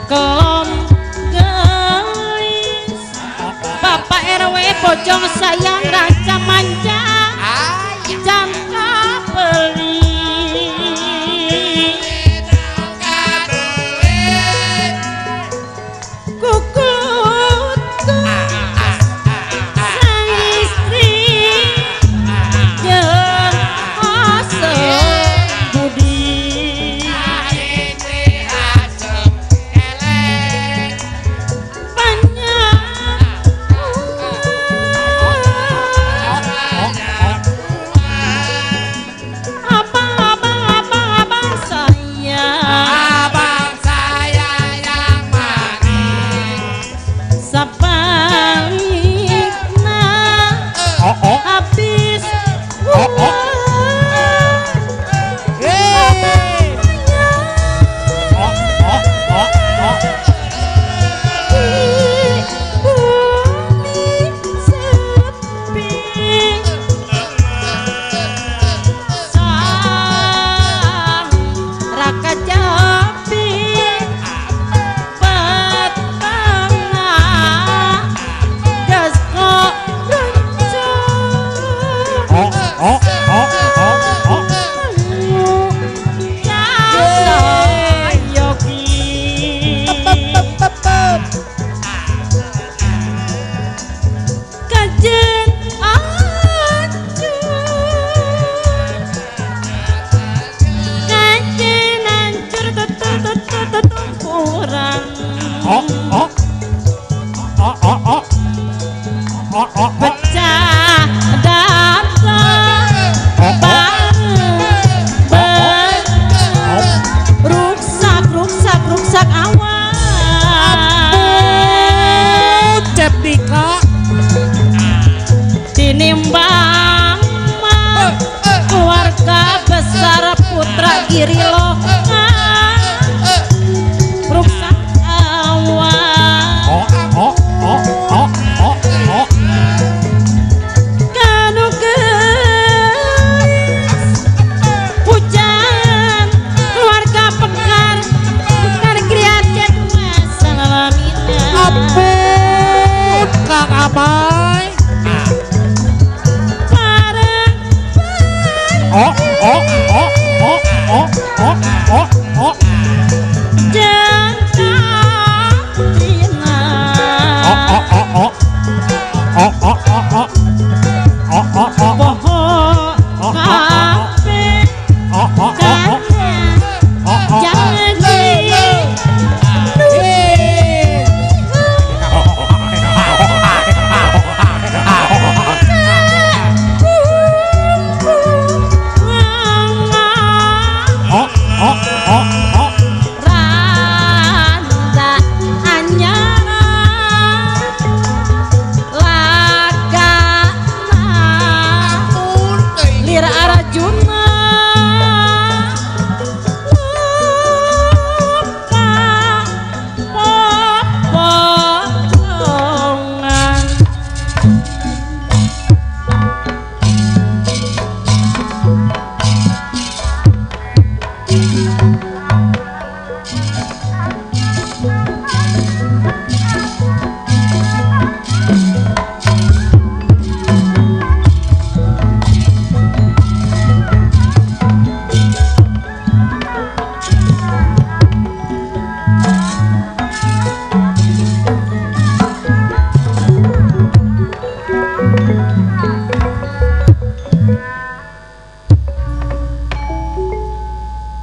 kelom gelis Bapak RW bojong sayang raja manja jangka beli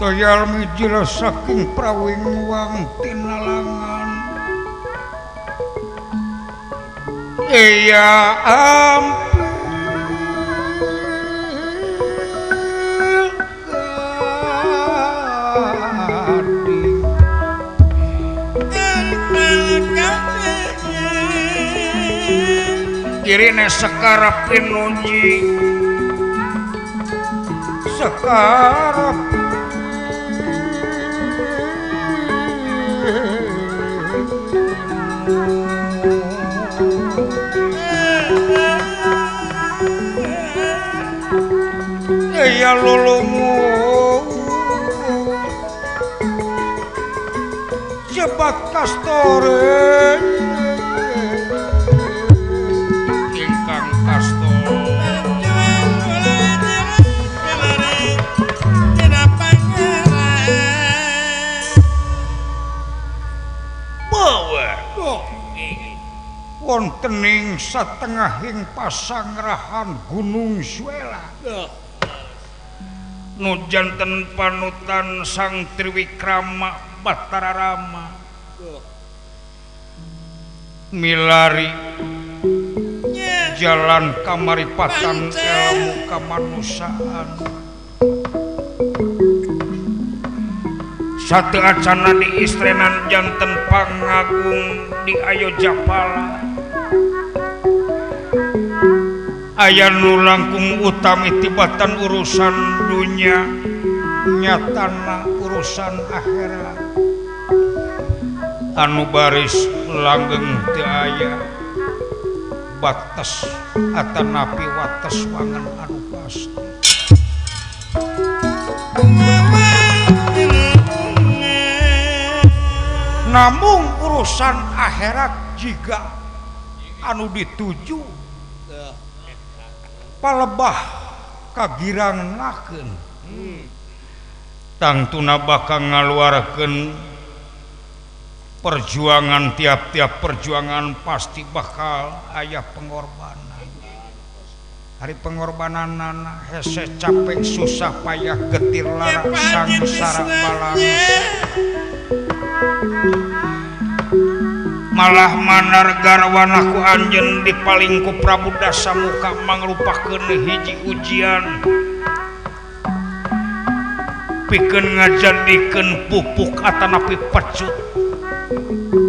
Toyal mijil saking prawing wang tinalangan iya ampil gading kirine sekarap pinuji sekarap ya lulumu jebat kastore ingkang kastor bawa wontening satengahing pasangrahan Gunung Suela nu janten panutan Sang Triwikrama Batara Rama milari jalan kamaripatan ilmu kamanusaan satu acana di istrenan janten pangagung di Ayojapala aya nu langkung utami tibatan urusan dunia nyatana urusan akhirat anu baris langgeng teu aya batas atanapi wates wangen anu pasti namung urusan akhirat jika anu dituju palebah kagirangakeun tangtuna bakal ngaluarkeun perjuangan tiap-tiap perjuangan pasti bakal aya pengorbanan hari pengorbananana hese capek susah payah getir lara sangsara balang malah manar garwana ku anjeun dipaling ku Prabu Dasamuka mangrupakeun hiji ujian pikeun ngajadikeun pupuk atanapi pecut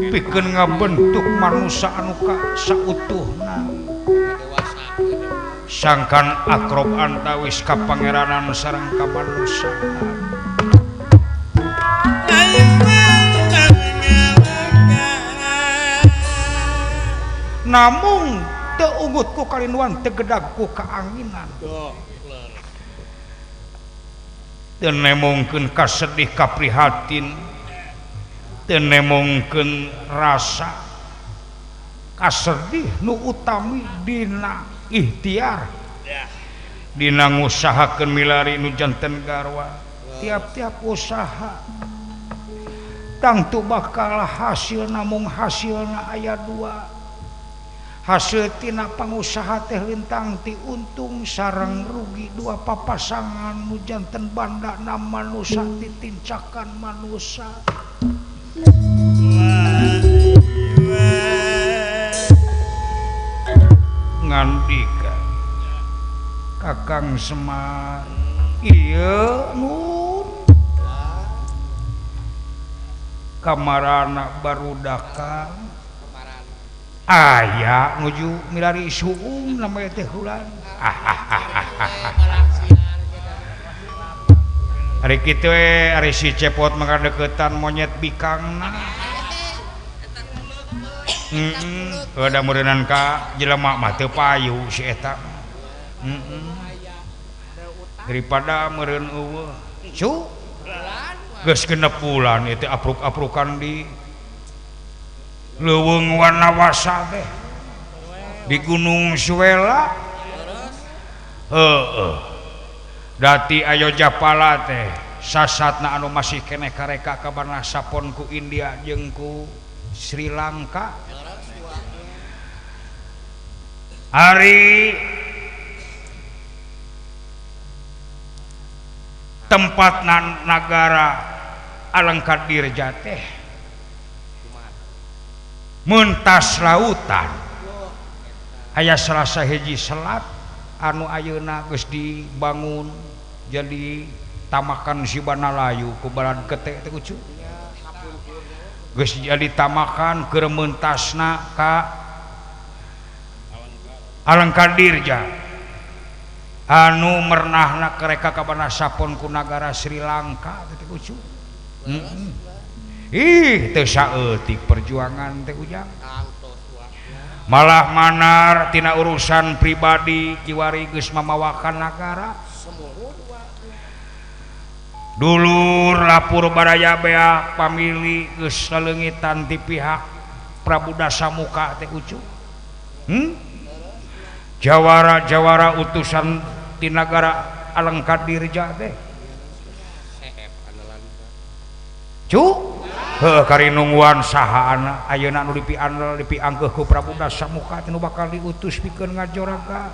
pikeun ngabentuk manusia anu sautuhna sangkan akrob antawis ka pangeranan sareng ka manusaan namung teu ungut ku kalinuan teu gedag ku kaanginan teu nemongkeun kasedih kaprihatin teu nemongkeun rasa kasedih nu utami dina ikhtiar dina ngusahakeun milari nu janten garwa tiap-tiap usaha tangtu bakal hasil namung hasilna aya dua hasil tina pangusaha teh lintang ti untung sareng rugi dua papasangan nu janten bandana manusia ditincakan manusia ngandika Kakang Semar ieu Nur kamarana barudaka aya nuju milari suung namanya teh hulan hari kitu ari si cepot mengadeukeutan monyet bikangna ada meureunnan ka jelema mah teu payu si eta daripada meureun eueuh cu geus genep bulan ieu teh apruk-aprukan di leuweung Wanawasa teh di Gunung Suela dati Ayojapala teh sasatna anu masih keneh kareka kabarna sapon ku India jeung ku Sri Lanka hari tempat nagara Alengkadirja teh mentas lautan aya Selasa hiji selat anu ayeuna geus dibangun jadi tamakan Sibanalayu ku balad kete teh ucu geus jadi tamakan keur mentasna ka Alengkadirja anu mernahna kereka kabana sapon ku nagara Sri Lanka teh ucu teu saeutik perjuangan teh ujang malah manar tina urusan pribadi kiwari geus mamawakan nagara dulur lapur baraya bea pamili geus leungitan ti pihak Prabu Dasamuka teh ucu jawara-jawara utusan ti nagara Alengka Dirja teh cu karinungguan saha anak ayeuna nu dipiangkeuh ku Prabu Dasamuka teh nu bakal diutus pikeun ngajoraga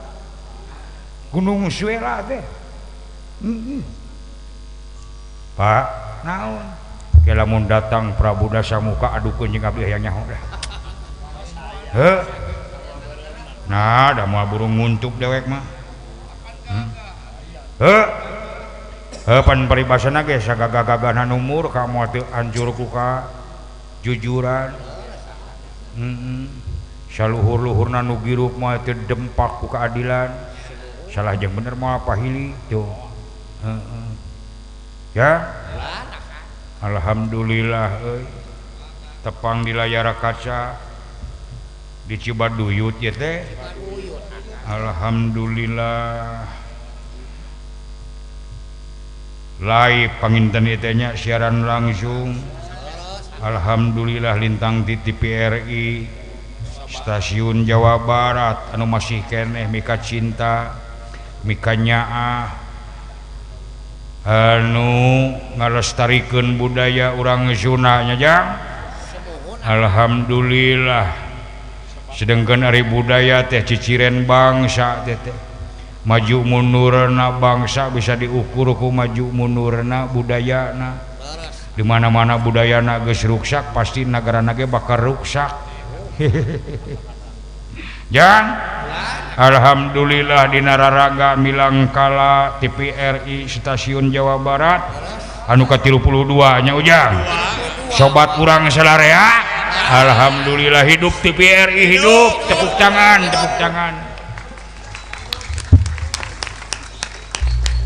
Gunung Suela teh Pak naon ke lamun datang Prabu Dasamuka adukeun jeung abdi hayang nyaho dah nah da moal burung nguntup dewek mah pan paribasana ge sagagagana umur ka moal teu anjur ku ka jujuran saluhur-luhurna nu giruk moal teu dempak ku keadilan salah jeung bener moal pahili tuh ya alhamdulillah tepang di layar kaca di Cibaduyut ya teh alhamdulillah live panginten ieu nya siaran langsung alhamdulillah lintang di TVRI stasiun Jawa Barat anu masih keneh mika cinta mika nyaah anu ngalestarikeun budaya urang Sunda nya jang alhamdulillah sedengkeun ari budaya teh ciciren bangsa teh maju mundurna bangsa bisa diukur ku maju mundurna budayana di mana-mana budayana geus ruksak pasti nagarana ge bakal ruksak jang alhamdulillah dina raraga milangkala TVRI stasiun Jawa Barat anu ka-32 nya ujang sobat urang salarea alhamdulillah hidup TVRI hidup tepuk tangan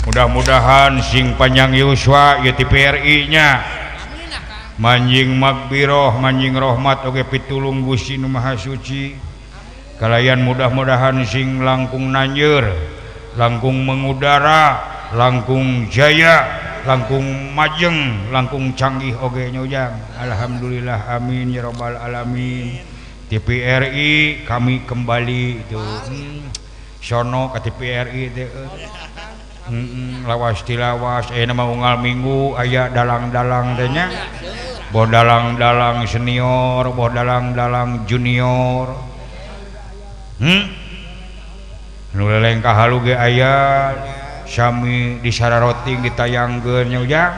mudah-mudahan sing panjang yuswa ya TVRI nya manjing magbiroh manjing rahmat oge pitulung Gusti Nu Maha Suci kalayan mudah-mudahan sing langkung nanjeur langkung mengudara langkung jaya langkung majeng langkung canggih oge nya ujang alhamdulillah amin ya rabbal alamin TVRI kami kembali itu sono ka TVRI teh lawas tilawas nama unggal minggu aya dalang-dalang teh nya boh dalang-dalang senior boh dalang-dalang junior nu leleng kahalu ge aya sami disararoting ditayangkeun nya ujang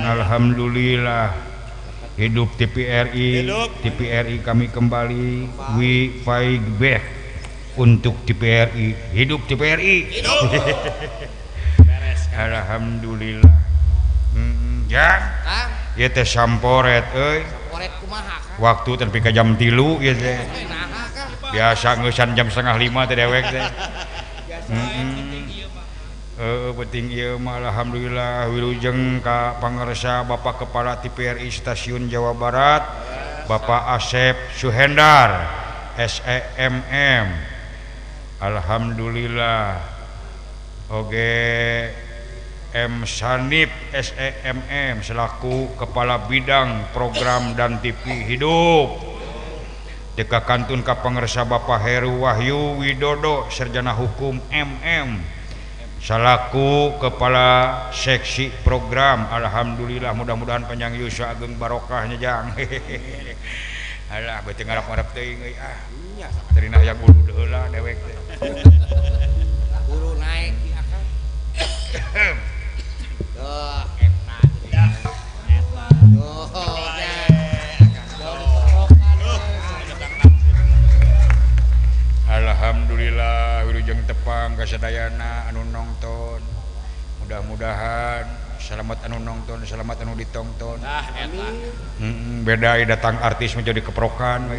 alhamdulillah hidup TVRI kami kembali we fight back untuk TVRI hidup TVRI alhamdulillah ya ieu teh samporet euy waktu tepi ka jam 3 ieu teh biasa ngeusan jam 4:30 teh dewek teh penting ieu mah alhamdulillah wilujeng ka pangarsa Bapak Kepala TVRI Stasiun Jawa Barat Bapak Asep Suhendar SEMM alhamdulillah oge M Sanip SEMM selaku Kepala Bidang Program dan TV Hidup deka kantun ka pangarsa Bapak Heru Wahyu Widodo Sarjana Hukum MM salaku Kepala Seksi Program alhamdulillah mudah-mudahan panjang yuswa ageng barokahnya jang alah beuteung ngarap-ngarap teuing euy terina aya gulu deula dewek teh guru naik di akal tuh alhamdulillah wilujeng tepang kasadayana anu nongton mudah-mudahan selamat anu nongton selamat anu ditongton beda datang artis menjadi keprokan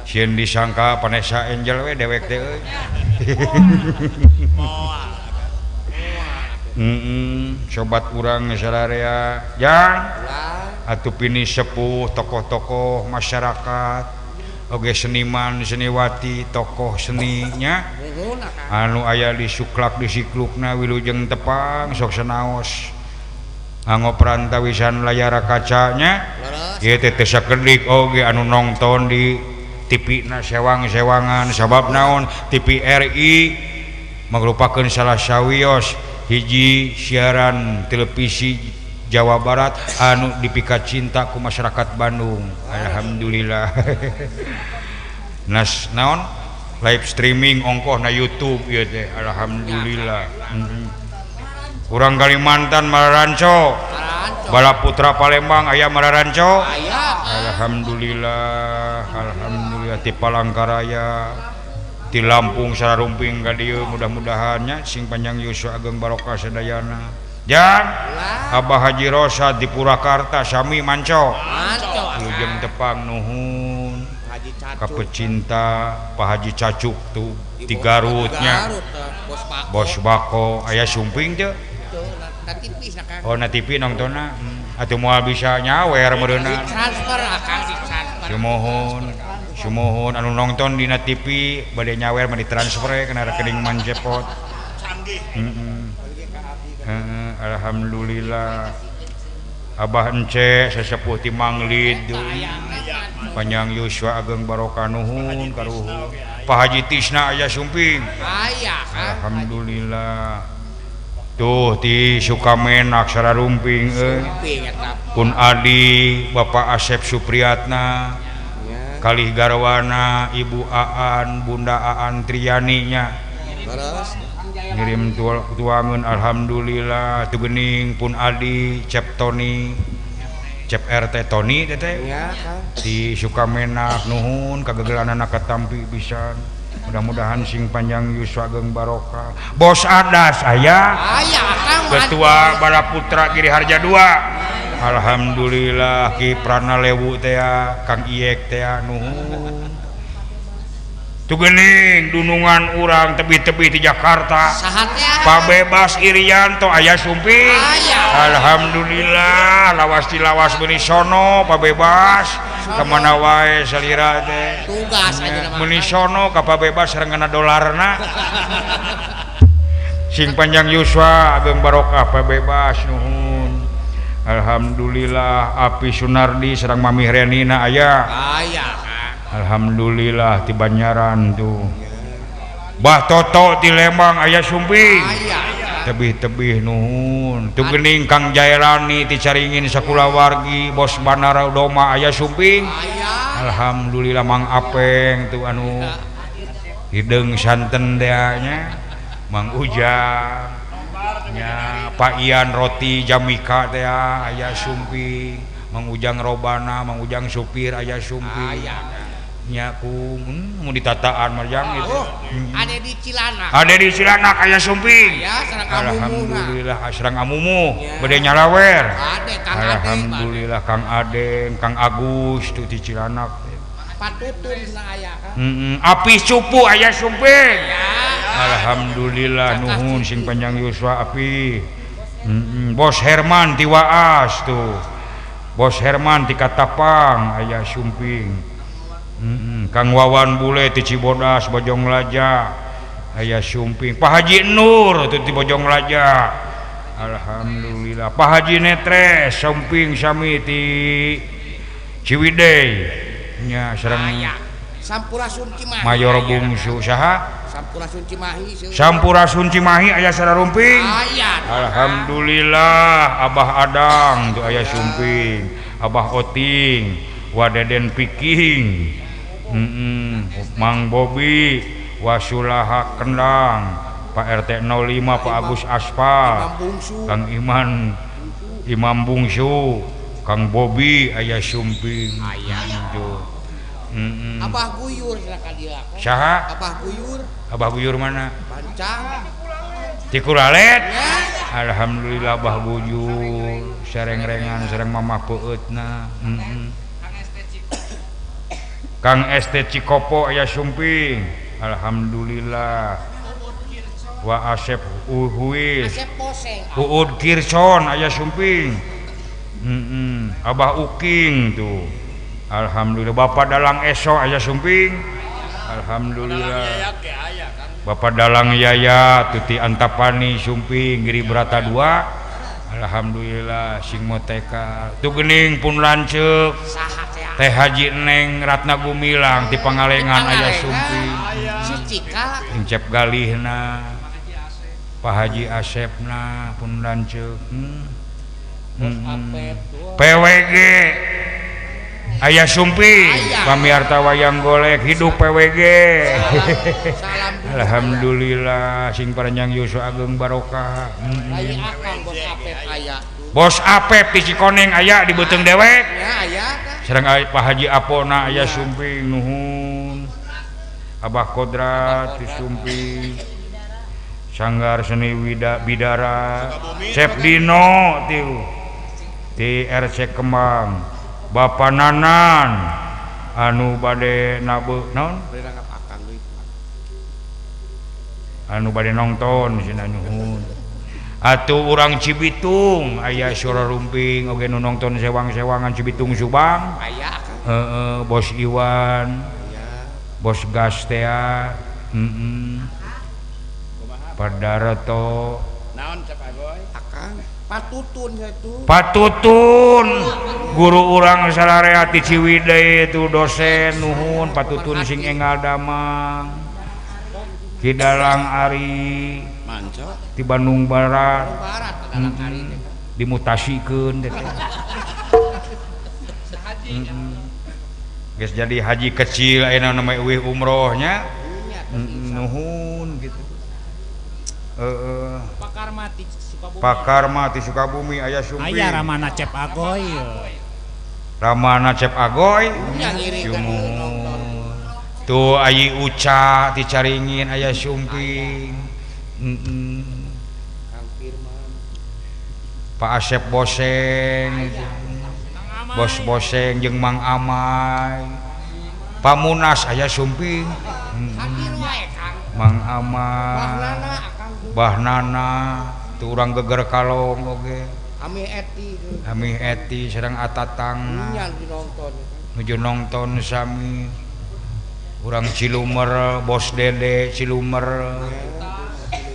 sieun disangka Vanessa Angel we dewek teh euy sobat urang salarea jang atuh pini sepuh tokoh-tokoh masyarakat oge seniman seniwati tokoh seninya anu aya di suklak di siklukna wilujeng tepang sok sanaos nganggo perantawisan layar kacanya ieu teh teu sakedik oge anu nongton di TV na sewang-sewangan sabab naon TV RI merupakan salah sawios hiji siaran televisi Jawa Barat anu dipikat cinta ku masyarakat Bandung. Alhamdulillah. Nas naon live streaming ongkoh na YouTube ieu teh alhamdulillah. Urang Kalimantan Mararanco, Bala Putra Palembang aya Mararanco. Alhamdulillah, alhamdulillah ti Palangkaraya, ti Lampung sararumping ka dieu mudah-mudahannya sing panjang yuswa ageng barokah sadayana. Jang Abah Haji Rosa di Purwakarta sami manco. Lujeng tepang nuhun. Ka pecinta Pak Haji Cacuk tuh di Garutnya. Bos Bako aya sumping teh. Oh na TV nongtonna atuh moal bisa nyawer meureunna transfer akang di transfer sumohon anu nongton dina TV bade nyawer mah ditransfer kana rekening mancepot canggih alhamdulillah Abah Ence sesepuh ti Manglid panjang yuswa ageng barokah nuhun karuhun Pak Haji Tisna aya sumping alhamdulillah tuh di Sukamenak sararumping Pun Adi Bapak Asep Supriyatna kalih garwana Ibu Aan Bunda Aan Triyaninya ngirim tuangan alhamdulillah tu geuning Pun Adi Cep Tony Cep RT Tony teh di Sukamenak nuhun kagegelanan katampi pisan. Mudah-mudahan sing panjang yuswa geng barokah. Bos Adas aya Ketua Bala Putra Giri Harja 2. Alhamdulillah Ki Prana Lewu teh Kang Iek teh nuhun. Tu geuning dunungan urang tebih-tebih di Jakarta. Pak Bebas Irianto aya sumping. Alhamdulillah lawas di lawas beuni sono Pak Bebas. Kemana wae salira teh tugas aja meuni sono ka Pak Bebas sarengana dolarna. Sing panjang yuswa ageng barokah Pak Bebas nuhun. Alhamdulillah Api Sunardi sareng Mami Renina aya. Alhamdulillah ti Banyaran tuh. Bah Toto ti Lembang aya sumping. Tebih-tebih nuhun. Tu geuning Kang Jairani ti Caringin Sakulawargi Bos Bandara Udoma aya sumping. Alhamdulillah Mang Apeng tu anu hideung santen teh nya. Mang Ujang nya Pak Ian Roti Jamika teh aya sumping. Mang Ujang Robana, Mang Ujang supir aya sumping. Nya ku mun ditataan marjang itu. Ade di Cilanak aya sumping. Alhamdulillah asrang amumu bade nyalawer. Alhamdulillah Kang Ade, Kang Agus tu di Cilanak. Patutun aya kan. Api Cupu aya sumping. Alhamdulillah nuhun sing panjang yuswa Api. Bos Herman ti Waas tuh. Bos Herman ti Katapang aya sumping. Kang Wawan Bule ti Cibodas Bojong Laja aya sumping. Pak Haji Nur tu ti Bojong Laja. Alhamdulillah. Pak Haji Netre sumping sami ti Ciwidey nya sareng Sampurasun Cimahi. Mayor Bungsu saha? Sampurasun Cimahi aya sararumping. Alhamdulillah Abah Adang tu aya sumping. Abah Oting, Wadeden Piking. Mang Bobi Wasulaha Kendang Pak RT 05 Pak Agus Aspal Kang Imam Bungsu Kang Bobi aya sumping Abah Guyur silakan dia saha Abah Guyur mana Bancang ti Kuralet alhamdulillah Abah Guyur sareng-rengan sareng mamah peueutna Kang ST Cikopo aya sumping. Alhamdulillah. Wa Asep Uhuis. Uud Kirson aya sumping. Abah Uking tuh. Alhamdulillah. Bapak Dalang Eso aya sumping. Alhamdulillah. Bapak Dalang Yaya Tuti Antapani sumping Giri Brata 2. Alhamdulillah sing moteka tu geuning pun lanceuk Teh Haji Neng Ratna Gumilang ti Pangalengan aya Sumpi Incep galihna Pak Haji Asepna pun lanceuk PWG aya Sumpi pamiarta wayang golek hidup PWG Alhamdulillah sing paranjang Yusuf Ageng Barokah Bos Apep di Cikoneng aya di Beuteng Dewek sareng Pak Haji Apona aya Sumpi nuhun Abah Kodrat di Sumpi Sanggar Seni Bidara Chef Dino di RC Kembang Bapak Nanan anu bade nabe naon anu bade nonton cenah nuhun atuh urang Cibitung aya Syura Rumping oge nu nonton sewang-sewangan Cibitung Subang aya Bos Iwan Bos Gastea Padareto naon cep agoy akang Patutun guru urang salarea ti Ciwidey itu dosen nuhun Patutun sing enggal damang Kidalang Ari di Bandung Barat dimutasikeun geus jadi haji kecil ayeuna nama eueuh umrohnya nuhun gitu Pakar mati Sukabumi aya Sumpi aya Ramana Cep Agoy tuh ayi Uca ti Caringin aya Sumpi Pak Asep Boseng Bos Boseng jeung Mang Amai Pamunas aya Sumpi Mang Amai Bahnana tu urang geger kalong oge Ami Eti sareng Atatang nuju nonton sami urang Cilumer Bos Dede Cilumer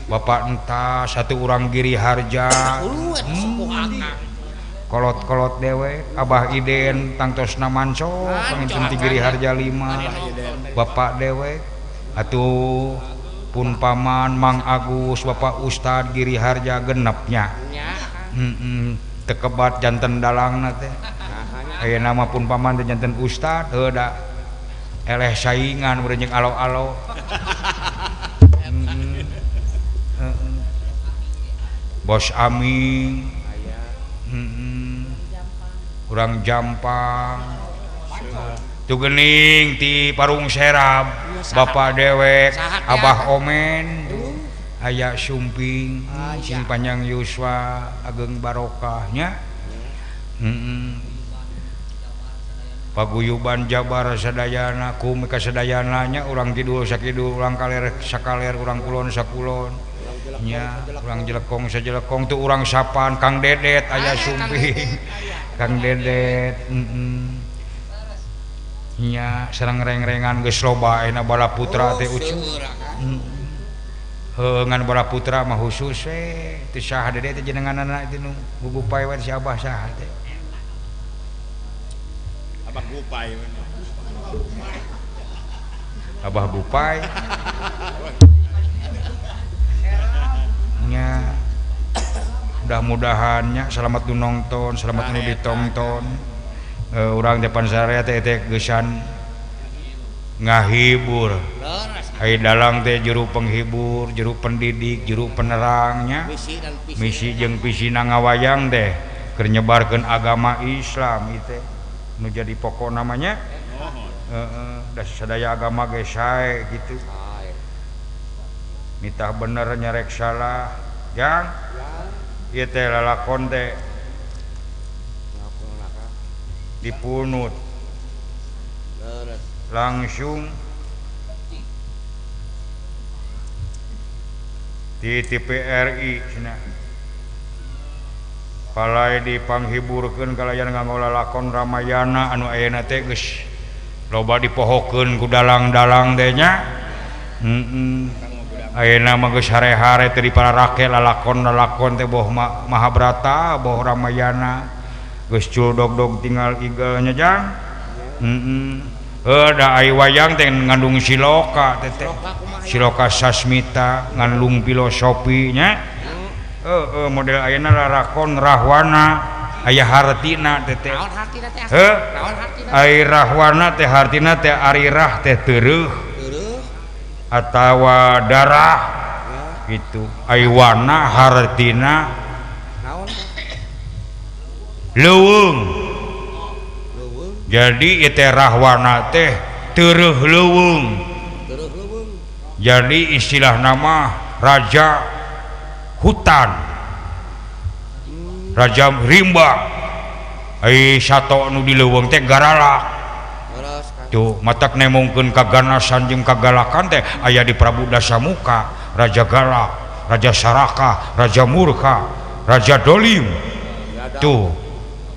Bapak Entah satu urang Giri Harja kolot-kolot dewe Abah Iden tangtosna manco pamimpin ti Giri Harja 5 Bapak dewe atuh pun paman Mang Agus Bapak Ustad Giri Harja genepnya tekebat janten dalangna teh aya nama pun paman teh janten Ustad da eleh saingan urang jeung alo-alo Bos Ami urang Jampang tu geuning ti Parung Serap Bapak Dewek Abah Omen aya Sumping sing panjang Yuswa Ageng Barokahnya paguyuban Jabar sadayana kum ka sadayananya urang kidul sakidul urang kaler sakaler urang kulon sakulon nya urang jelekong sajelekong tu urang sapan Kang Dedet aya Sumping Kang Dedet nya sareng reng-rengan geus loba ayeuna Balaputra teh ucu ngan Balaputra mah khusus we teu saha Dede teh jenenganna teh nu gugupay we si Abah saha teh Abah Gupay Abah Gupay nya mudah-mudahannya selamat nu nonton selamat nu ditonton urang depan sarea teh geusan ngahibur ai dalang teh juru penghibur juru pendidik juru penerangnya misi jeung pisina ngawayang teh keur nyebarkeun agama Islam ieu teh nu jadi pokok namanya da sadaya agama ge sae gitu mitah bener nyarek salah jang ieu teh lalakon teh dipunut langsung di TPRI cenah palai dipanghiburkeun kalayan nganggo lalakon Ramayana anu ayeuna teh geus loba dipohokeun ku dalang-dalang teh nya ayeuna mah geus hare-hare teu dipararake lalakon teh boh Mahabharata boh Ramayana geus culdog-dog tinggal iga nya jang. Da ai wayang teh ngandung siloka teh siloka sasmita ngandung filosofi nya. Model ayeuna larakon rahwana aya hartina teh. Ai rahwana teh hartina teh arirah teh teureuk atawa darah gitu. Ai wana hartina leuweung. Jadi itu rahwana teh teureuk leuweung. Jadi istilah nama raja hutan, raja rimba. Ai sato anu di leuweung teh garalak. Tuh matak nemongkeun kaganasan jeung kagalakan teh aya di Prabu Dasamuka, raja galak, raja saraka, raja murka, raja dolim. Tuh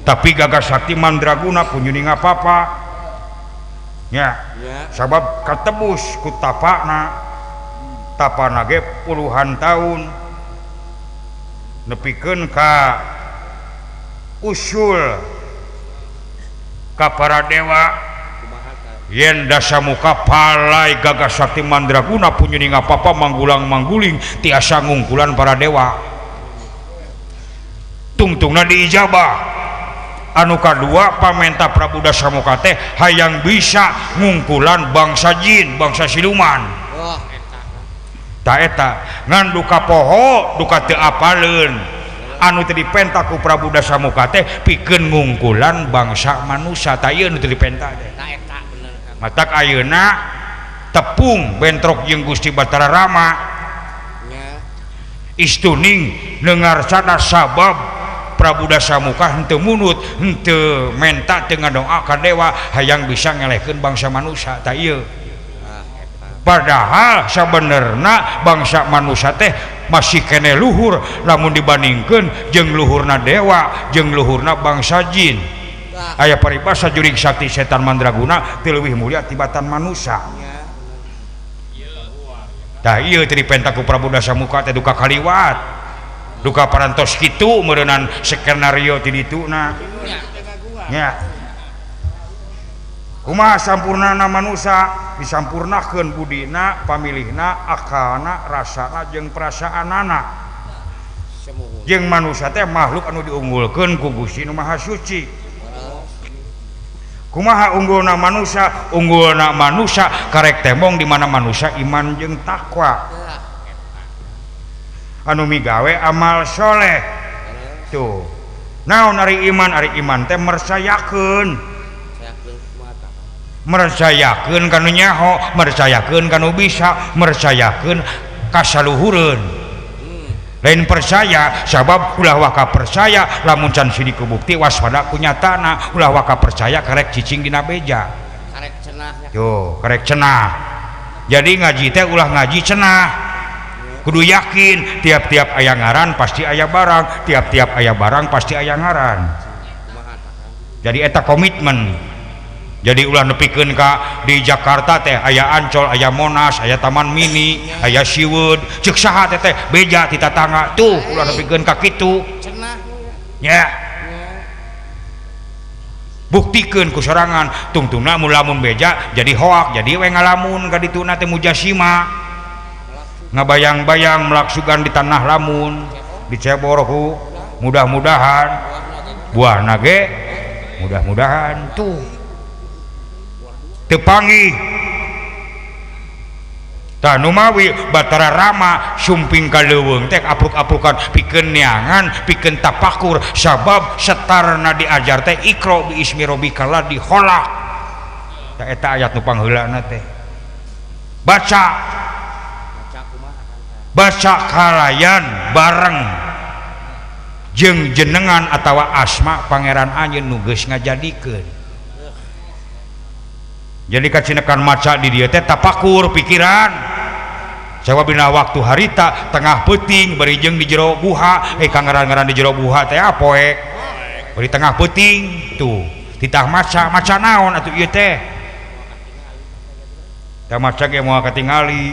tapi gagas sakti mandraguna punyuning apa-apa nya sabab katebus ku tapana ge puluhan tahun nepikeun ka usul ka para dewa yen Dasamuka palai gagas sakti mandraguna punyuning apa-apa manggulang-mangguling tiasa ngungkulan para dewa tungtungna diijabah. Anu kadua pamenta Prabu Dasamuka teh hayang bisa ngungkulan bangsa jin, bangsa siluman. Ta eta ngan duka poho duka teu apaleun. Anu teu dipenta ku Prabu Dasamuka teh pikeun ngungkulan bangsa manusia. Ta ieu nu teu dipenta teh. Ta eta bener kan. Matak ayeuna tepung bentrok jeung Gusti Batara Rama. Nya. Istuning nengarcana sabab Prabu Dasamuka henteu munut henteu menta teu ngadoakeun dewa hayang bisa ngelehkeun bangsa manusia ta ieu. Padahal sabenerna bangsa manusia teh masih kene luhur lamun dibandingkeun jeung luhurna dewa jeung luhurna bangsa jin. Aya paribasa jurig sakti setan mandraguna teu leuwih mulia tibatan manusia. Tah ieu teu dipenta ku Prabu Dasamuka teh duka kaliwat. Duka parantos kitu meureunnan skenario ti dituna nya kumaha sampurnana manusia disampurnakeun budina pamilihna akalna rasana jeung perasaanana jeung manusia teh makhluk anu diunggulkeun ku Gusti Nu Maha Suci. Kumaha unggulna manusia karek temong di mana manusia iman jeung takwa anu migawe amal soleh. Tuh naon ari iman teh mercayakeun kanu nyaho, mercayakeun kanu bisa, mercayakeun kasaluhureun. Lain percaya sabab ulah waka percaya lamun can sidi kubukti waspada ku nyatana, ulah waka percaya karek cicing dina beja karek cenah. Tuh karek cenah. Jadi ngaji teh ulah ngaji cenah, kudu yakin tiap-tiap aya ngaran pasti aya barang, tiap-tiap aya barang pasti aya ngaran. Jadi eta komitmen. Jadi ulah nepikeun ka di Jakarta teh aya Ancol, aya Monas, aya Taman Mini, aya Siweud, ceuk saha teh beja ti tatangga. Tuh ulah nepikeun ka kitu. Nya. Buktikeun ku sorangan tungtungna lamun beja jadi hoak, jadi we ngalamun ka dituna teh mujasima. Ngabayang-bayang melaksukan di tanah lamun diceborku mudah-mudahan buahna ge mudah-mudahan tuh tepanggih tah nu mawi Batara Rama sumping ka leuweung teh apluk-aplukan pikeun neangan pikeun tapakur sabab setarna diajar teh Iqra bi ismi rabbikal ladzi khalaq. Tah eta ayat nu pangheulana teh baca kalayan bareng jeung jenengan atawa asma pangeran anjeun nu geus ngajadikeun. Jadi kacinekan maca di dieu teh tapakur pikiran sababina waktu harita tengah peuting bari jeung di jero buha kangaran-ngaran di jero buha teh apoek bari tengah peuting tuh titah maca naon atuh ieu teh tah maca ge moal katingali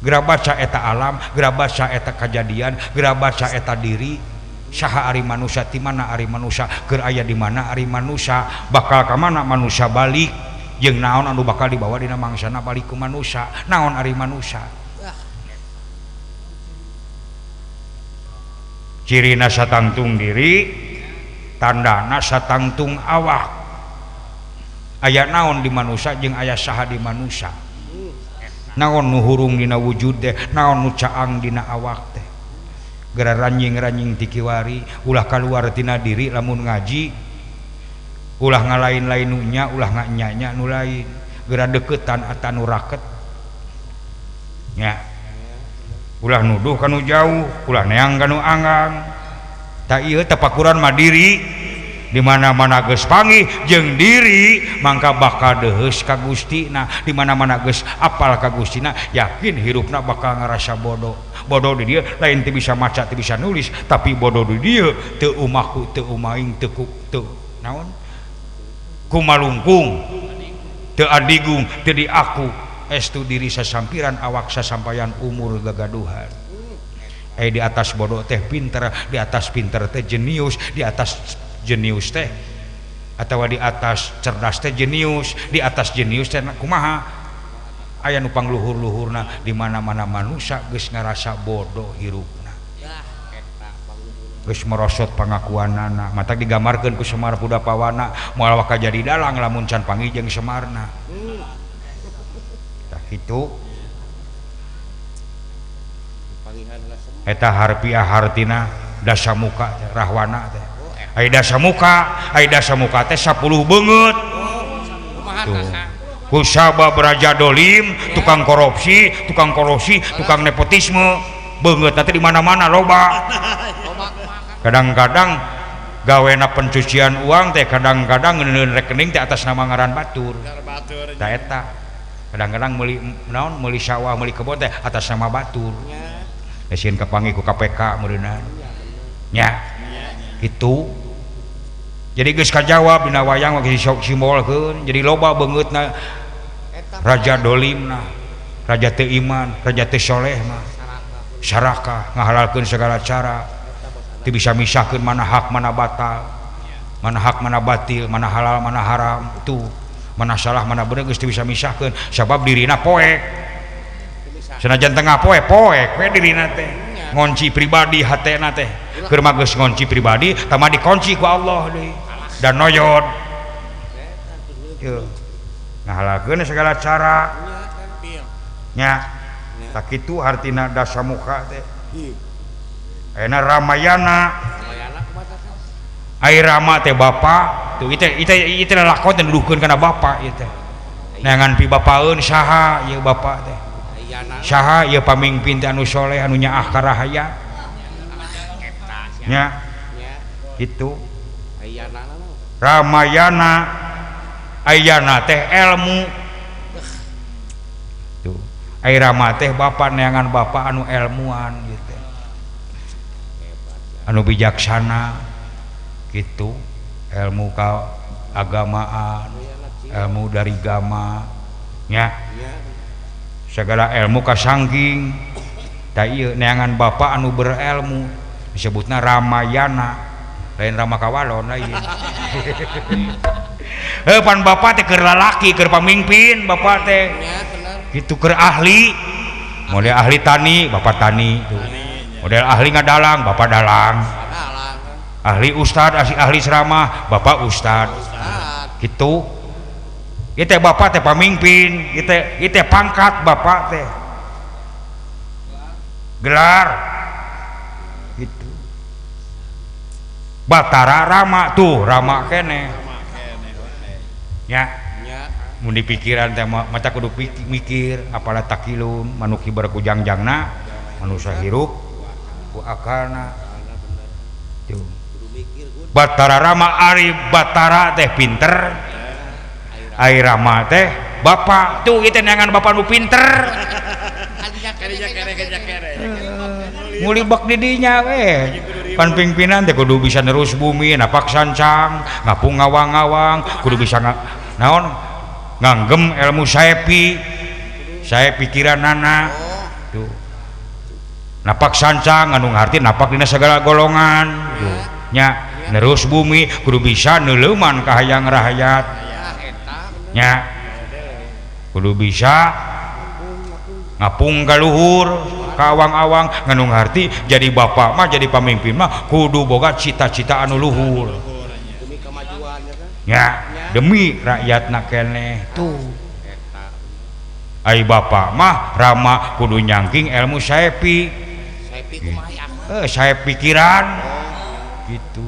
geura baca eta alam, geura baca eta kejadian, geura baca eta diri. Saha ari manusia, ti mana ari manusia, keur aya di mana ari manusia, bakal ka mana manusia balik, jeung naon anu bakal dibawa dina mangsana balik ku manusia, naon ari manusia. Cirina satangtung diri, tandana satangtung awak. Aya naon di manusia jeung aya saha di manusia. Naon nu hurung dina wujud teh, naon nu caang dina awak teh. Geura ranjing-ranjing ti kiwari, ulah kaluar tina diri lamun ngaji, ulah ngalain-lain nu nya, ulah nganya-nya nu lain, geura deukeutan ata nu raket. Nya. Ulah nuduh kanu jauh, ulah neang kanu anggang. Tak ieu tapakuran mah diri, di mana-mana geus panggih jeung diri mangka bakal deheus ka Gustina, di mana-mana geus apal ka Gustina yakin hirupna bakal ngarasa bodoh. Bodoh di dieu lain teu bisa maca, teu bisa nulis, tapi bodoh di dieu teu umaku, teu umaing, teu naon? Kumalungkung, teu adigung, teu di aku. Estu diri sasampiran awak sasampayan umur gagaduhan. Di atas bodoh teh pinter, di atas pinter teh jenius, di atas jenius teh atau di atas cerdas teh jenius, di atas jenius teh kumaha aya nu pangluhur-luhurna. Di mana-mana manusia geus ngarasa bodoh hirupna, geus merosot pangakuanana. Mata digambarkeun ku Semar Pudapawana moal waka jadi dalang lamun can panggih jeung Semarna. Tah kitu eta harfiah hartina dasamuka rahwana teh. Ai dasamuka teh 10 beungeut. Tuh. Kusaba beraja dolim, tukang korupsi, tukang nepotisme, beungeut teh di mana-mana loba. Kadang-kadang gawena pencucian uang teh kadang-kadang ngeuneun rekening teh atas nama ngaran batur. Tah eta. Kadang-kadang meuli sawah, meuli kebon teh atas nama batur. Sieun kapanggih ku KPK meureunna. Nya. Kitu. Jadi geus kajawab dina wayang geus simbolkeun. Jadi loba beungeutna raja dolimna, raja teu iman, raja teu soleh mah sarakah ngahalalkeun segala cara. Teu bisa misahkeun mana hak mana batal, mana hak mana batil, mana halal mana haram. Tuh mana salah mana bener geus teu bisa misahkeun sabab dirina poek. Senajan tengah poek we dirina teh ngonci pribadi hatena teh keur mah geus ngonci pribadi tama dikunci ku Allah deui dan noyod teu ngahalalkeun segala cara nya tak kitu hartina dasamuka teh ayeuna Ramayana ai Rama teh bapa tuh itu lakon teh nuduhkeun kana bapa ieu teh neangan pi bapaeun saha ieu bapa teh saha ieu pamimpin teh anu soleh anu nyaah karahaya nya kitu Ramayana ayana teh ilmu tuh ai Rama teh bapa neangan bapa anu ilmuan gitu anu bijaksana gitu ilmu keagamaan ilmu dari agama nya segala ilmu kasangking da ieu neangan bapa anu berilmu disebutna Ramayana lain Rama Kawalon lain pan bapa teh keur lalaki keur pamimpin bapa teh kitu keur ahli model ahli tani bapa tani tuh model ahli ngadalang bapa dalang ahli ustad ahli ceramah bapak ustad gitu itu bapak teh pamimpin itu pangkat bapak teh gelar gitu Batara Rama tuh Rama kene nya mun di pikiran teh maca kudu mikir apalah takilun manuki berkujangjangna manusia hirup ku akalna tuh Batara Rama ari Batara teh pinter ai Rama teh bapak tuh itu neangan bapak nu pinter mulibak didinya we pan pimpinan teh kudu bisa nerus bumi napak sancang ngapung ngawang-ngawang kudu bisa naon nganggem ilmu sae pikiranana tuh napak sancang anu ngarti napak dina segala golongan tuh nya nerus bumi kudu bisa neuleuman ka hayang rahayat nya kudu bisa ngapung ka luhur ka awang-awang nganu ngarti jadi bapak mah jadi pamimpin mah kudu boga cita-cita anu luhur demi kemajuan nya demi rakyatna keneh tuh ai bapak mah rama kudu nyangking ilmu saepi saep pikiran gitu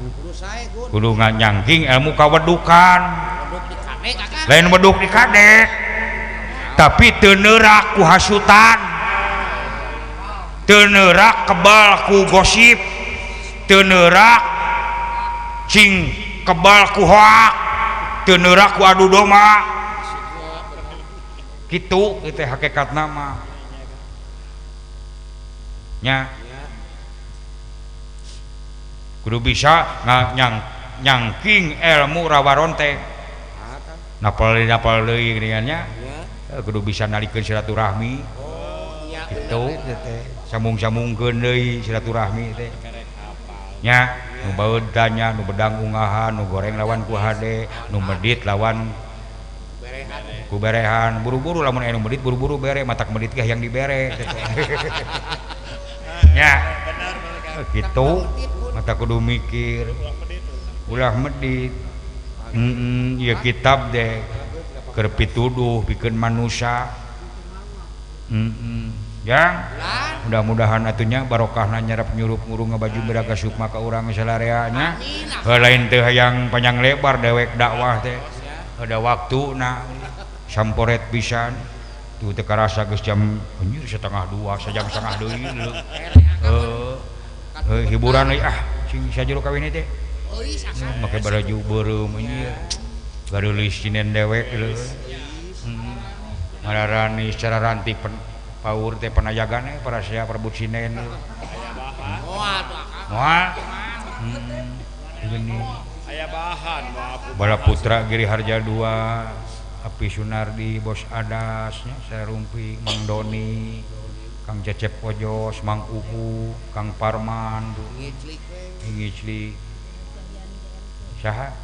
kudu nyangking ilmu kawedukan lain weduk di kade tapi teu neurak ku hasutan teu neurak kebal ku gosip teu neurak cing kebal ku hoak teu neurak ku adu domba kitu itu hakikatna mah nya kudu bisa nyangking ilmu rawaron teh napal deui geuningannya kudu bisa nalikeun silaturahmi kitu teh sambung-sambungkeun deui silaturahmi teh nya nu baeud tanya nu bedang unggahan nu goreng lawan ku hade nu medit lawan ku berehan buru-buru lamun aya nu medit buru-buru bere matak medit ge yang dibere nya gitu mata kudu mikir ulah medit ieu kitab deh keur pituduh pikeun manusia ya mudah-mudahan atunya barokahna nyerap nyurup ngurung ngabaju beraga sukma ka urang salarea nya lain teu hayang panjang lebar dewek dakwah teh ada waktuna samporet pisan tuh teu karasa geus jam anjir 1:30 sajam setengah deui hiburan euy sing sajero kawin teh make baju beureum anjir gareulis cinen dewek mararani secara rantik paur teh panajagane para sia perebut sinen moal gini aya bahan bala putra Giri Harja 2 Api Sunardi Bos Adasnya saya rumpi Mang Doni Kang Cecep Ojos Mang Uhu Kang Parman Ngicli saha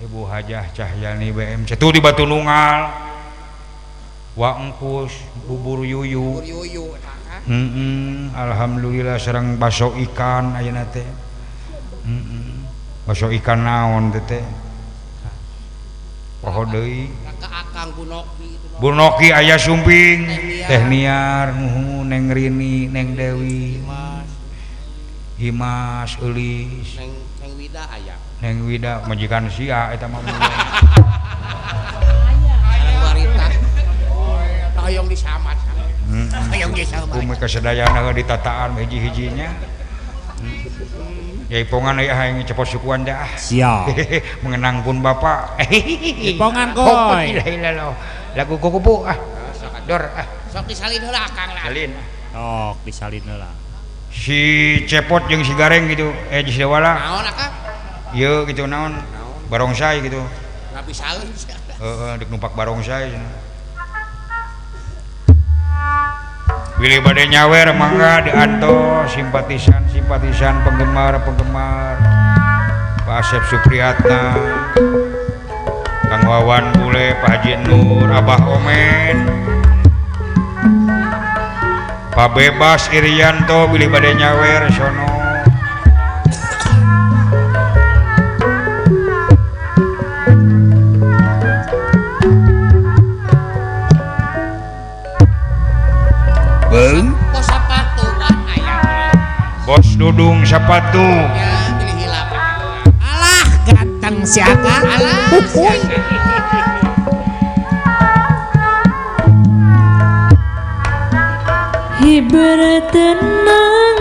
Ibu Hajah Cahyani BM cetu di Batu Nunggal Wa Engkus Bubur Yuyu alhamdulillah sareng baso ikan ayeuna teh baso ikan naon teh poho deui Akang Bunoki aya sumping Teh Niar Neng Rini Neng Dewi Himas Eulis Neng Wida aya Neng Wida majikan sia eta mah hayong disamat hayong disamat kumaha kasadayana ditataan hiji-hijinya ya ipongan aya hayang cepot sukuan dah siap mengenang pun bapak ipongan koy lagu kukupu dor sok disalin heula Kang lah salin sok disalin heula si cepot jeung si gareng gitu si Dewala naon Kang ieu gitu naon barongsai gitu rapi salin dek numpak barongsai Billy bade nyawer mangga dianto simpatisan penggemar Pak Asep Supriyatna Kang Wawan Bule Pak Haji Nur Abah Omen Pak Bebas Irianto Billy bade nyawer sono Bos sepatu Bos Dudung sepatu ya, pilih hilap. Alah ganteng si Akang alah hiber tenang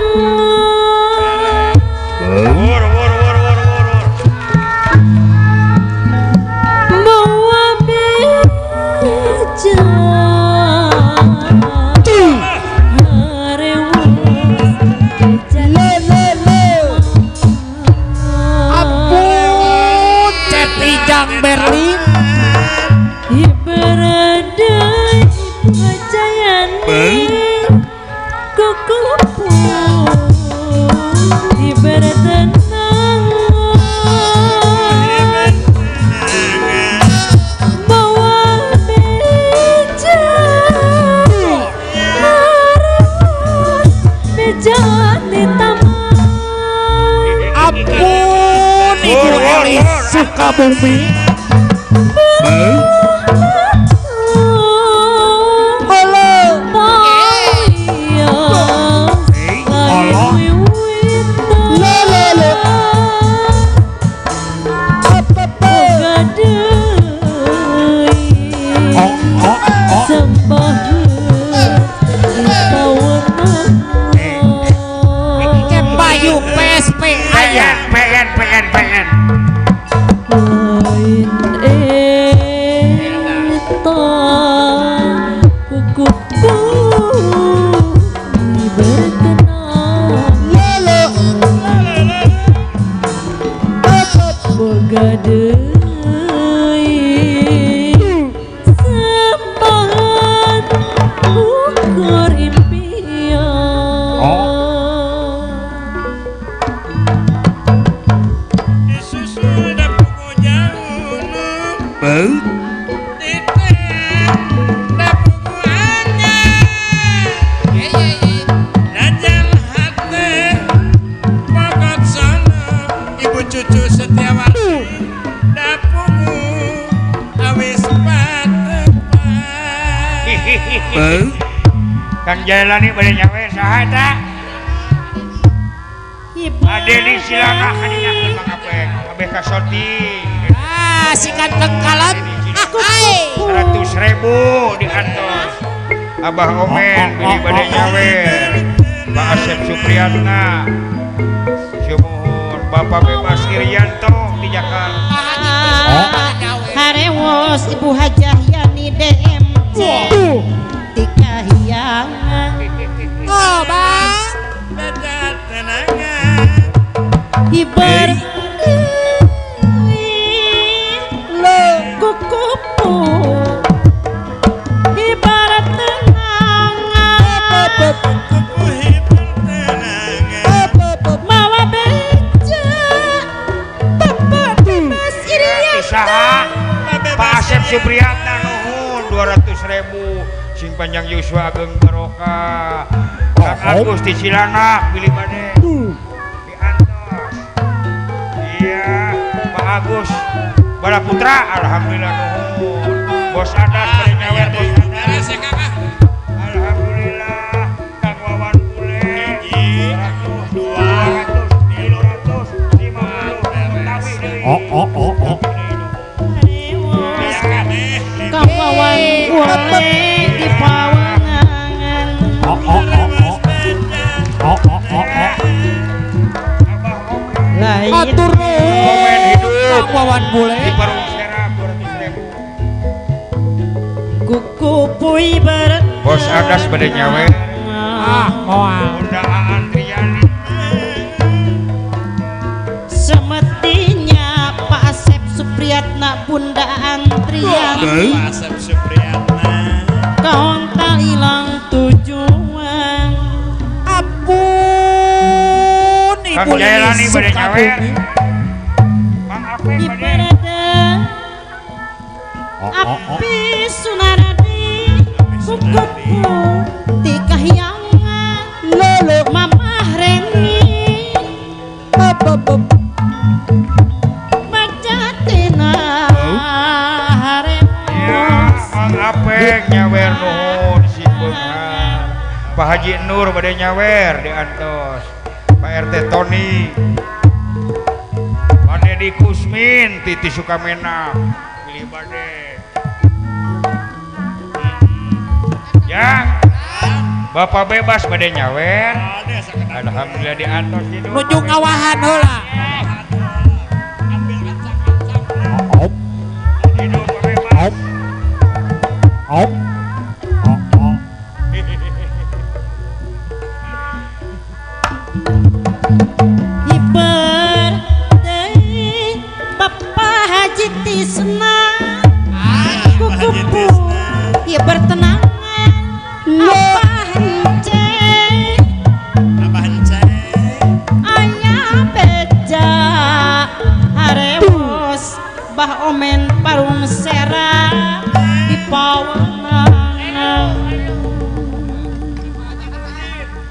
bawa beja Berlin ibaradai pacayane Sukabumi. Kang Jailani bade nyawer saha eta? Ade di Silana kadinyakeun Mang Apek, kabeh kasoti. Si kanteng kalem aku ae 100.000 diantos. Abah Omen beli bade nyawer. Pak Asep Supriyatna. Sumuhun Bapak Bebas Irianto di Jakarta. Harewos Ibu Hajah Yani DMC di Kahyangan Bang dadat tenangan Ibar lo kukupu ibarat tenangan mawa beja Bapak Bebas Irianto Pak Asep Supriyatna nuhun 200.000 sing panjang Yuswa Ageng Barokah. Kang Agus di Cilandak pilih bade diantos. Iya Pak Agus Balaputra alhamdulillah nuhun. Bos Adas bade nyawer Bos Adas. Alhamdulillah Kang Wawan Bule 200 kawan boleh di pawangan lain atur Komen hidup kawan bule di Parung Serap 200.000. kuku pui barat Bos Adas bade nyawer moal Bunda Antriani semestinya Pak Asep Supriyatna Bunda Antriani Asep Supriyatna kau tak hilang tujuan ampun Kang Ibu Jailani bade nyawer Mang Apek di bade berada api sunaradi kukupu di kahyangan lolo mamah Reni bacatina haremos Mang Apek nyawer nuhun si Beunghar. Pak Haji Nur bade nyawer di antos. Pak RT Tony. Pak Dedi Kusmin Titi Sukamena pilih bade. Ya. Bapak Bebas bade nyawer. Alhamdulillah di antos itu. nuju ngawahan heula Hidup Pak Bebas. hiber dari Bapak Haji Tisna kukupu ya bertenangan apa hence ayah beja haremos Bah Omen Parung Serap di pawangan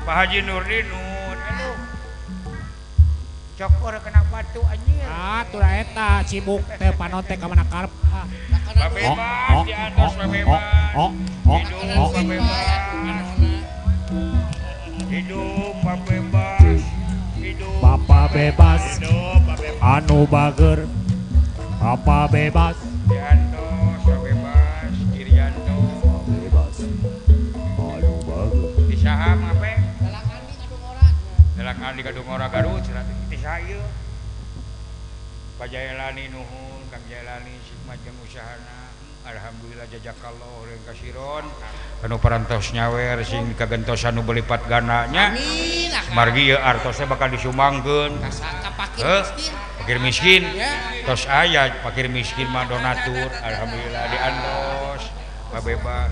Pak Haji Nurdin nun. Aduh. cokor kena batu anjir. Tuh eta cibuk teh panon teh ka mana karep. Babebas di atas babebas. Hidup babebas. Hidup babebas. Hidup Bapak bebas Hidup babebas. anu bager. Bapak bebas Yanto babebas. Irianto. bebas anu bager. Di saham ngape? Dalang andi kadung ora Garut cenah teh saeu. Pajayalani nuhun Kang Jailani sikmat jeung usahana. Alhamdulillah jazakallahu khairan kasiron. Anu parantos nyawer sing kagentosan nu belipat gananya. Amin. Margi ieu artosna bakal disumangkeun. Kasaka pakir miskin. Fakir miskin. Tos aya fakir miskin mah donatur. Alhamdulillah diantos. Babebas.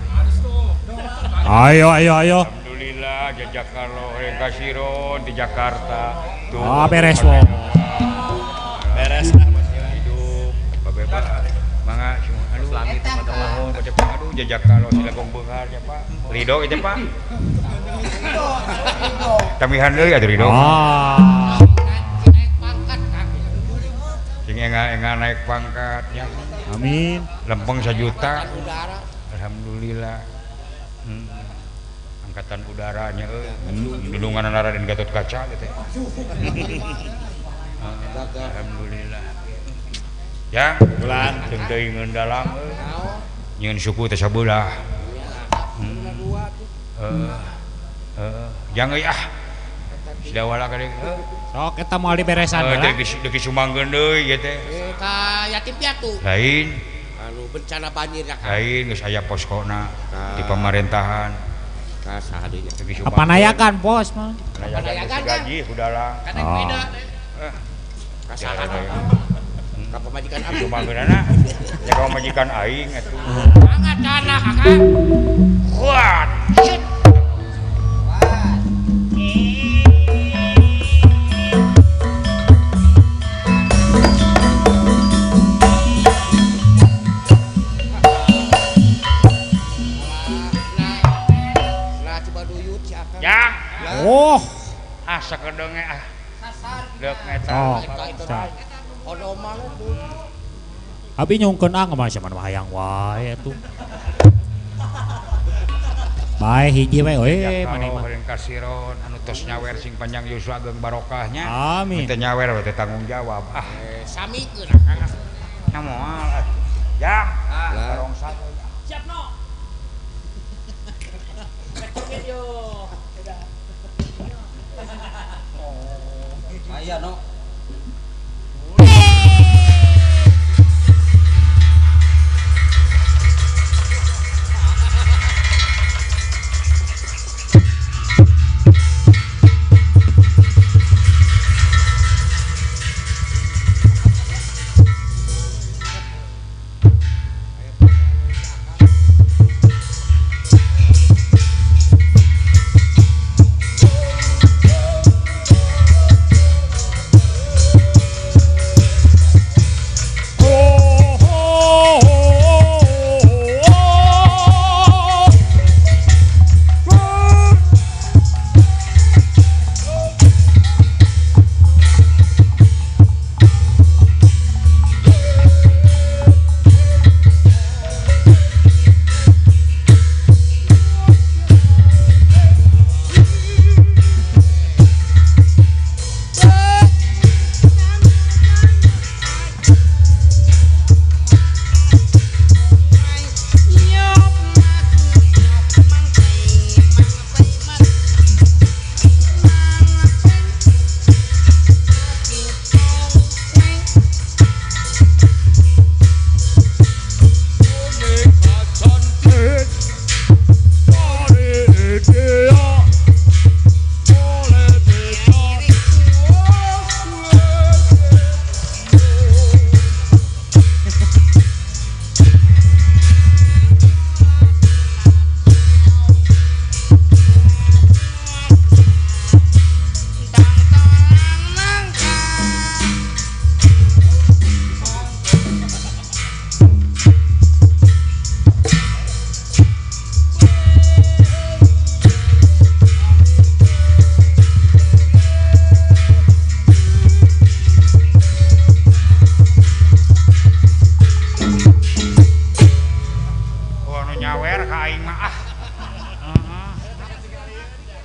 Ayo. Alhamdulillah jazakallahu khairan kasiron di Jakarta. Tuh. Beres wong. Beres lah hidup babebas. Mangga aduh selami teman-teman baca Pak aduh jazakallahu silagong beunghar ya Pak. Ridho itu Pak. Tamihan deui atuh Ridho. Naik pangkat Kang. Sing enggak naik pangkat ya. Amin. Lempeng 1 juta. Udara. Alhamdulillah. Angkatan udaranya dulungan Raden Gatot Kaca gitu ya. Alhamdulillah. Ya, bulan teu teuing ngeundalang nyeun suku teh sabelah. Jang euy Sidawala ka deui. Sok eta moal diberesan lah. Deuk disumangkeun deui ieu teh. Ka yatim piatu. Lain, Anu bencana banjir ya Kang. lain geus aya poskona di pemerintahan. Ka sahadinya. Deuk disumangkeun. Panayakan pos mah. Panayakan gaji kudalang. Kan yang beda. Ka sahadinya. Ka pemajikan abdi. Sumangkeunana nya ka majikan aing atuh. Sangat tanah Kang. Kuat. Shit. Nah Cibaduyut si Akang. Ya, Oh. asa kedenge Deuk Oh. eta. Odomang tuh. Abi nyungkeun mah sama hayang wae atuh. Bae hiji we Ya maneh kalau mah. heureun kasiron anu tos nyawer sing panjang yuswa geung barokahnya. Amin. Teu nyawer we teh tanggung jawab. Samikeun Akang. Namoal. Ya, barongsat. Aya no.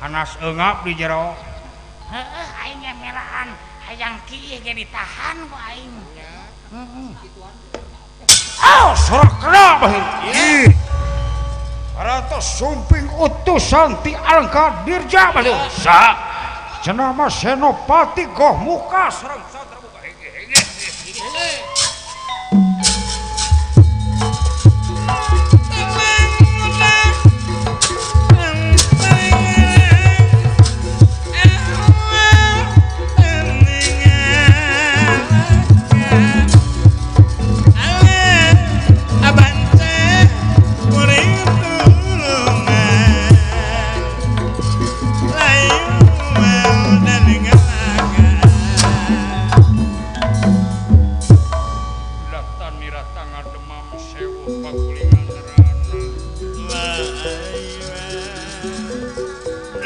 panas eungap di jero. Heeh, aing ngemelaan hayang kieu ge ditahan ku aing. Oh, sorak kena bae. Ih. Aratos sumping utusan ti Alengka Dirja bae. Sa cenama Senopati Goh Muka sareng satrabuka hege.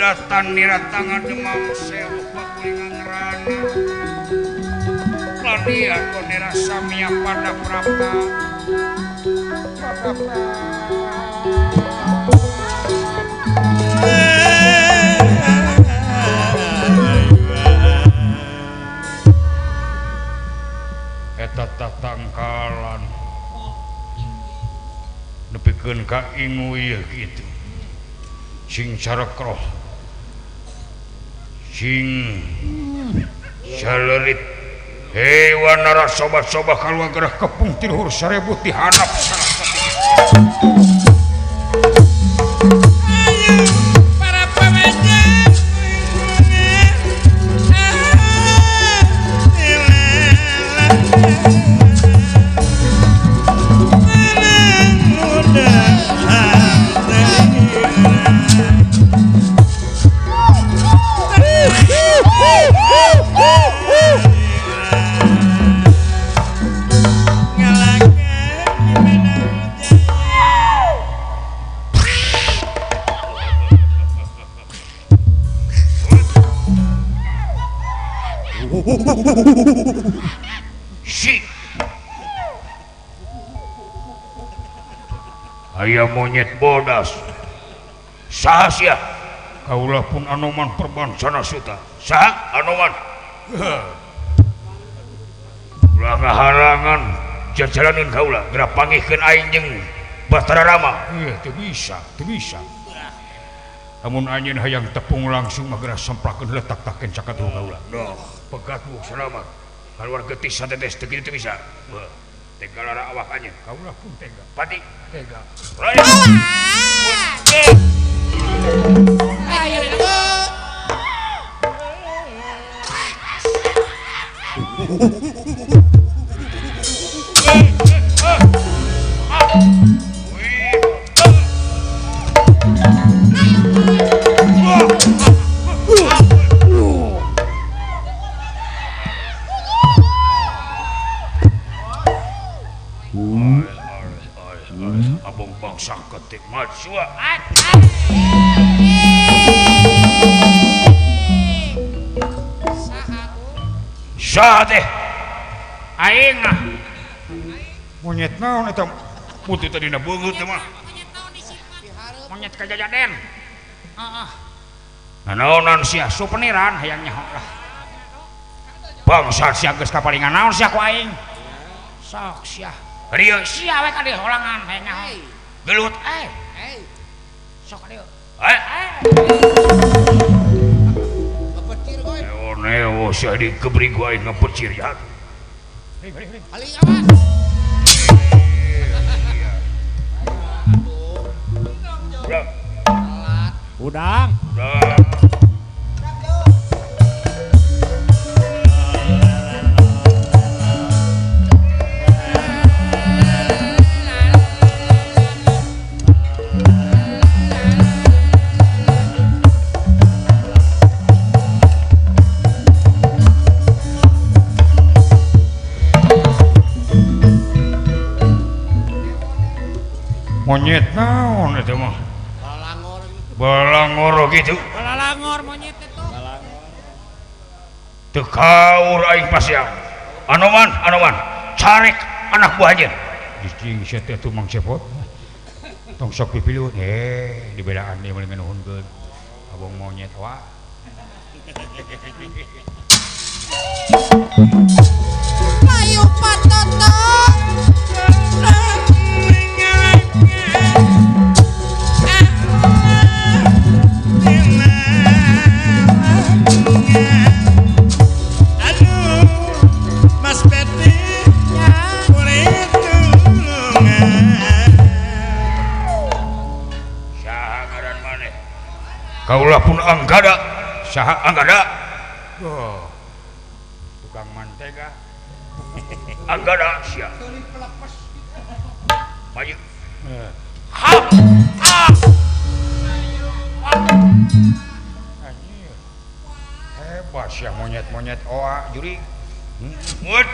Datan niratanga demam sewu pakulingan rana Claudia konera samia pada prapa eta tatangkalan nepikeun ka ingu ieu kitu sing carekroh sing salerit hewan nara sobat-sobat kalua gerah kepung tiluhur 1000 tihanap para pemaja si aya monyet bodas sahasia kaulah pun anoman perbansana suta saha anoman ulah ngaharangan jajalaneun kaulah geura pangihkeun aing jeung Bahtara Rama teu bisa namun anjeun hayang tepung langsung mah geura semplakeun letak-takeun cakatuh kaulah doh pegat bu selamat keluar getis satetes teu kitu teu bisa tega lara awak anjeun kaulah pun tega pati tega ayo abang bangsa ketik majua saha teh aing monyet naon eta putih tadina beungeut teh mah monyet kajajaden heeh naonan sia supeniran hayang nyaho lah bangsa sia geus kapalingan naon sia ku aing sok sia dieu sia we ka dieu holangan hayang nyaho gelut sok ka dieu neo sia dikebri ku aing ngapecir ya ali awan udang monyet naon eta mah balangor gitu balangor monyet itu teu kaur aing pasiang anoman carek anak buah ajeun jeung sia teh tumang cepot tong sok pipiluh dibedaan ieu meureun nuhunkeun abang monyet wah. Ayo patoto. Mas Peti boleh tulungan Saha ngaran maneh? Kaulah pun Anggada. Saha Anggada? Oh. Tukang mantega. Anggada sia. Maju. Hap. Ah. Anjir. Hebat sia monyet-monyet oa juri. Mut.